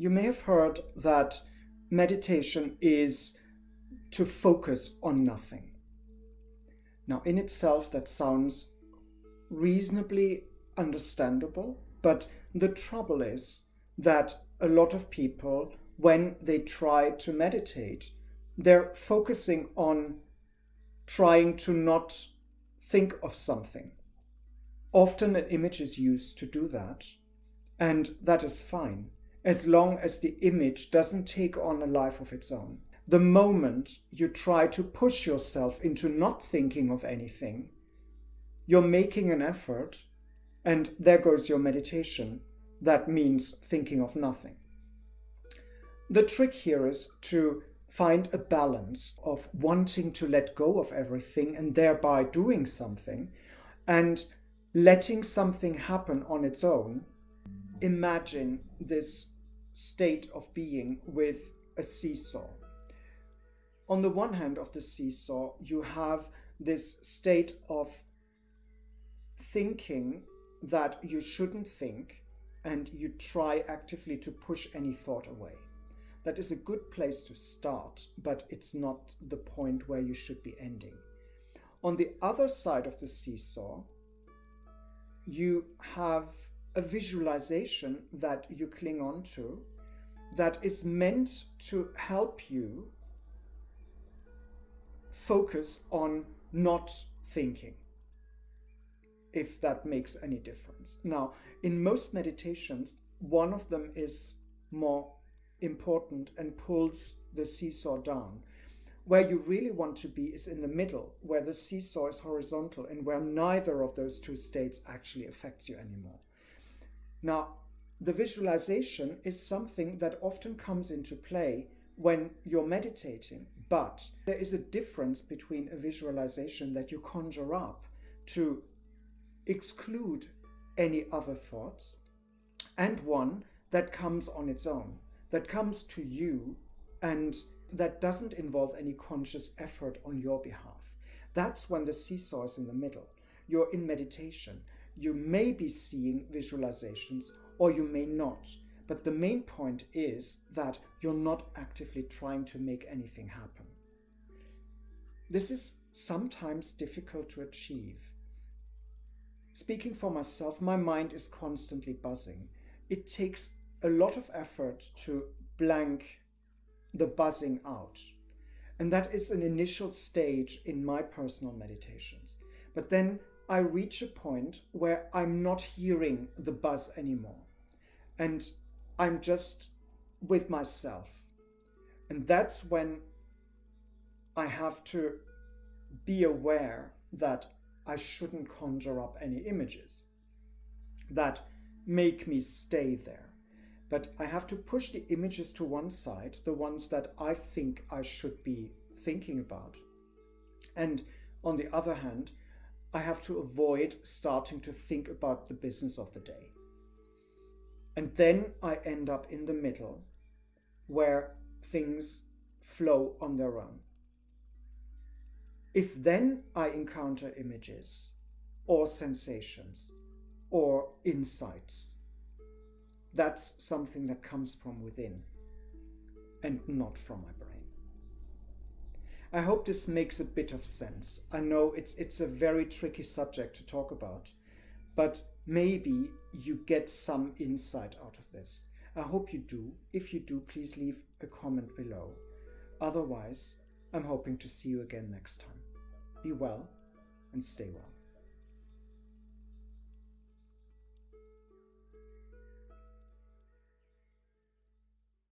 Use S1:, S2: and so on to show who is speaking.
S1: You may have heard that meditation is to focus on nothing. Now, in itself, that sounds reasonably understandable, but the trouble is that a lot of people, when they try to meditate, they're focusing on trying to not think of something. Often an image is used to do that, and that is fine, as long as the image doesn't take on a life of its own. The moment you try to push yourself into not thinking of anything, you're making an effort, and there goes your meditation. That means thinking of nothing. The trick here is to find a balance of wanting to let go of everything and thereby doing something, and letting something happen on its own. Imagine this state of being with a seesaw. On the one hand of the seesaw, you have this state of thinking that you shouldn't think, and you try actively to push any thought away. That is a good place to start, but it's not the point where you should be ending. On the other side of the seesaw, you have a visualization that you cling on to that is meant to help you focus on not thinking, if that makes any difference. Now, in most meditations, one of them is more important and pulls the seesaw down. Where you really want to be is in the middle, where the seesaw is horizontal and where neither of those two states actually affects you anymore. Now, the visualization is something that often comes into play when you're meditating, but there is a difference between a visualization that you conjure up to exclude any other thoughts and one that comes on its own, that comes to you and that doesn't involve any conscious effort on your behalf. That's when the seesaw is in the middle. You're in meditation. You may be seeing visualizations or you may not. But the main point is that you're not actively trying to make anything happen. This is sometimes difficult to achieve. Speaking for myself, my mind is constantly buzzing. It takes a lot of effort to blank the buzzing out. And that is an initial stage in my personal meditations. But then I reach a point where I'm not hearing the buzz anymore. And I'm just with myself. And that's when I have to be aware that I shouldn't conjure up any images that make me stay there. But I have to push the images to one side, the ones that I think I should be thinking about. And on the other hand, I have to avoid starting to think about the business of the day. And then I end up in the middle where things flow on their own. If then I encounter images or sensations or insights, that's something that comes from within and not from my brain. I hope this makes a bit of sense. I know it's a very tricky subject to talk about, but maybe you get some insight out of this. I hope you do. If you do, please leave a comment below. Otherwise, I'm hoping to see you again next time. Be well and stay well.